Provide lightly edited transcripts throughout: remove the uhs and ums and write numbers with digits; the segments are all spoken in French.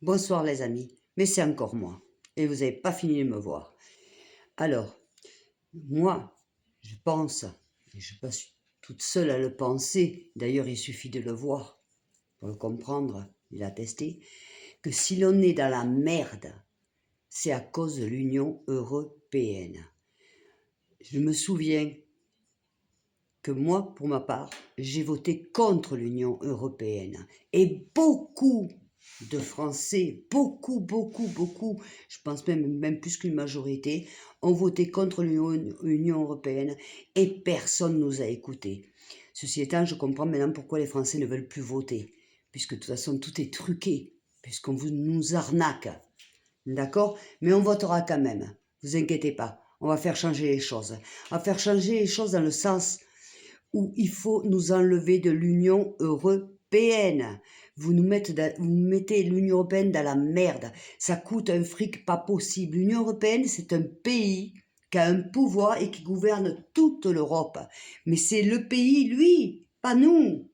Bonsoir les amis, mais c'est encore moi. Et vous n'avez pas fini de me voir. Alors, moi, je pense, et je ne suis pas toute seule à le penser, d'ailleurs il suffit de le voir pour le comprendre, il a testé, que si l'on est dans la merde, c'est à cause de l'Union européenne. Je me souviens que moi, pour ma part, j'ai voté contre l'Union européenne. Et beaucoup de Français, beaucoup, je pense même plus qu'une majorité, ont voté contre l'Union européenne et personne ne nous a écoutés. Ceci étant, je comprends maintenant pourquoi les Français ne veulent plus voter, puisque de toute façon tout est truqué, puisqu'on nous arnaque. D'accord? Mais on votera quand même. Vous inquiétez pas. On va faire changer les choses. On va faire changer les choses dans le sens où il faut nous enlever de l'Union européenne. Vous mettez l'Union européenne dans la merde. Ça coûte un fric pas possible. L'Union européenne, c'est un pays qui a un pouvoir et qui gouverne toute l'Europe. Mais c'est le pays, lui, pas nous.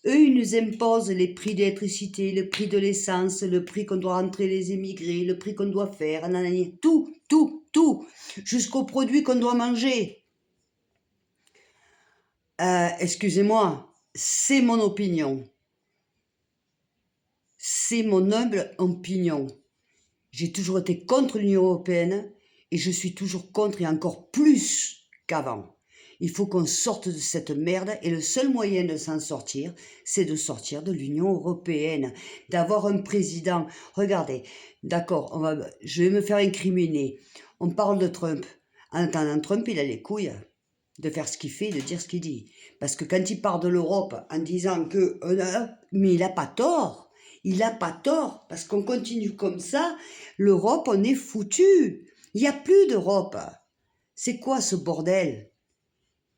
Eux, ils nous imposent les prix d'électricité, le prix de l'essence, le prix qu'on doit rentrer les émigrés, le prix qu'on doit faire, nanani, tout, jusqu'aux produits qu'on doit manger. Excusez-moi, c'est mon opinion. C'est mon humble opinion. J'ai toujours été contre l'Union européenne et je suis toujours contre et encore plus qu'avant. Il faut qu'on sorte de cette merde et le seul moyen de s'en sortir, c'est de sortir de l'Union européenne, d'avoir un président. Regardez, d'accord, je vais me faire incriminer. On parle de Trump. En attendant, Trump, il a les couilles de faire ce qu'il fait, de dire ce qu'il dit. Parce que quand il parle de l'Europe en disant que... mais il n'a pas tort. Il n'a pas tort. Parce qu'on continue comme ça, l'Europe, on est foutu. Il n'y a plus d'Europe. C'est quoi ce bordel?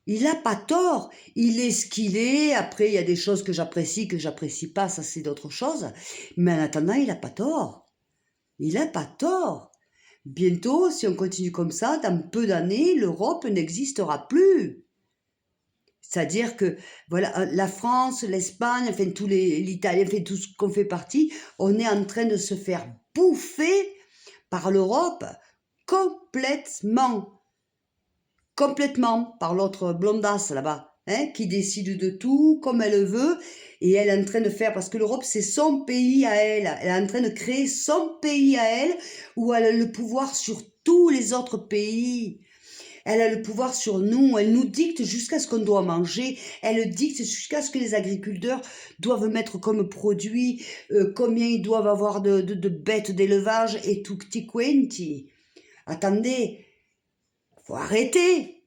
Il n'a pas tort. Il est ce qu'il est. Après, il y a des choses que j'apprécie pas. Ça, c'est d'autres choses. Mais en attendant, il n'a pas tort. Il n'a pas tort. Bientôt, si on continue comme ça, dans peu d'années, l'Europe n'existera plus. C'est-à-dire que, voilà, la France, l'Espagne, enfin, l'Italie, enfin, tout ce qu'on fait partie, on est en train de se faire bouffer par l'Europe complètement. Complètement, par l'autre blondasse là-bas, hein, qui décide de tout comme elle veut, et elle est en train de faire, parce que l'Europe, c'est son pays à elle, elle est en train de créer son pays à elle, où elle a le pouvoir sur tous les autres pays. Elle a le pouvoir sur nous, elle nous dicte jusqu'à ce qu'on doit manger, elle dicte jusqu'à ce que les agriculteurs doivent mettre comme produit, combien ils doivent avoir de bêtes d'élevage et tutti quanti. Attendez, faut arrêter,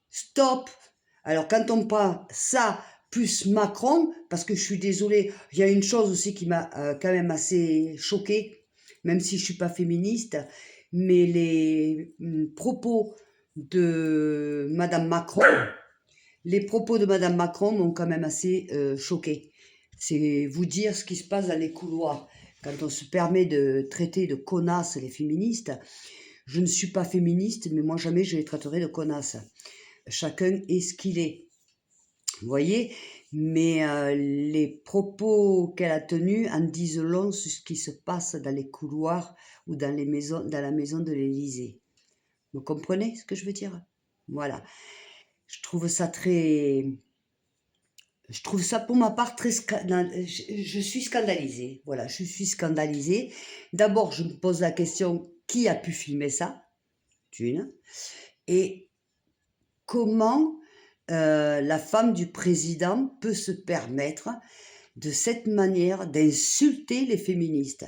stop. Alors quand on prend ça plus Macron, parce que je suis désolée, il y a une chose aussi qui m'a quand même assez choquée, même si je suis pas féministe, mais les propos de Madame Macron, m'ont quand même assez choquée. C'est vous dire ce qui se passe dans les couloirs. Quand on se permet de traiter de connasses les féministes, je ne suis pas féministe, mais moi jamais je les traiterai de connasses. Chacun est ce qu'il est. Vous voyez, mais les propos qu'elle a tenus en disent long sur ce qui se passe dans les couloirs ou dans la maison de l'Élysée. Vous comprenez ce que je veux dire? Voilà. Je trouve ça pour ma part très je suis scandalisée. Voilà, je suis scandalisée. D'abord, je me pose la question, qui a pu filmer ça? Et comment la femme du président peut se permettre de cette manière d'insulter les féministes.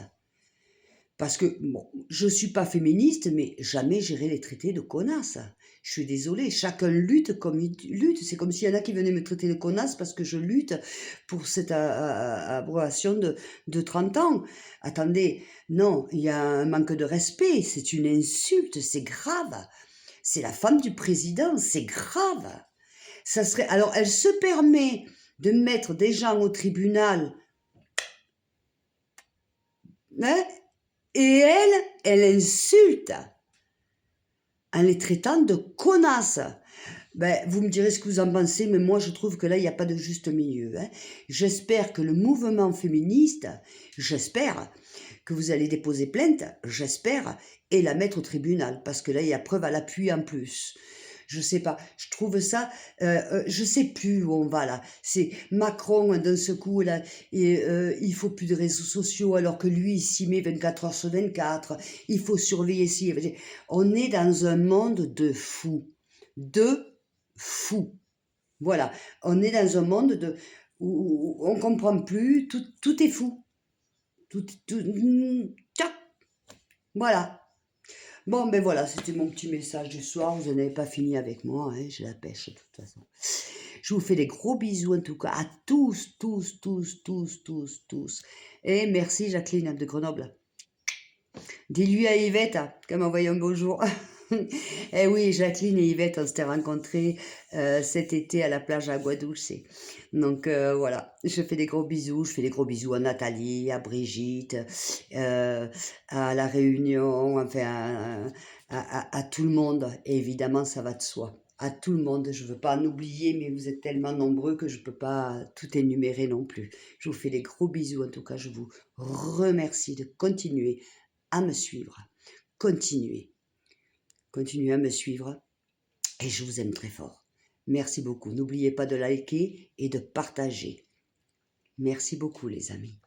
Parce que, bon, je ne suis pas féministe, mais jamais j'irai les traiter de connasses. Je suis désolée, chacun lutte comme il lutte. C'est comme s'il y en a qui venaient me traiter de connasse parce que je lutte pour cette abrogation de 30 ans. Attendez, non, il y a un manque de respect, c'est une insulte, c'est grave. C'est la femme du président, c'est grave. Ça serait, alors, elle se permet de mettre des gens au tribunal, hein, et elle insulte en les traitant de connasses. Ben, vous me direz ce que vous en pensez, mais moi je trouve que là, il n'y a pas de juste milieu, hein. J'espère que le mouvement féministe, j'espère que vous allez déposer plainte, j'espère, et la mettre au tribunal, parce que là, il y a preuve à l'appui en plus. Je sais pas, je trouve ça, je sais plus où on va là. C'est Macron d'un seul coup là, et il faut plus de réseaux sociaux alors que lui il s'y met 24 heures sur 24. Il faut surveiller si. On est dans un monde de fous, de fous. Voilà, on est dans un monde où on comprend plus, tout est fou. Tiens, voilà. Bon, ben voilà, c'était mon petit message du soir. Vous n'avez pas fini avec moi, hein, j'ai la pêche de toute façon. Je vous fais des gros bisous en tout cas à tous, tous, tous, tous, tous, tous. Et merci Jacqueline de Grenoble. Dis-lui à Yvette qu'elle m'a envoyé un beau jour. Eh oui, Jacqueline et Yvette, on s'était rencontrés cet été à la plage à Guadouce. Donc voilà, je fais des gros bisous. Je fais des gros bisous à Nathalie, à Brigitte, à La Réunion, enfin à tout le monde. Et évidemment, ça va de soi. À tout le monde, je ne veux pas en oublier, mais vous êtes tellement nombreux que je ne peux pas tout énumérer non plus. Je vous fais des gros bisous. En tout cas, je vous remercie de continuer à me suivre. Continuez. Continuez à me suivre et je vous aime très fort. Merci beaucoup. N'oubliez pas de liker et de partager. Merci beaucoup les amis.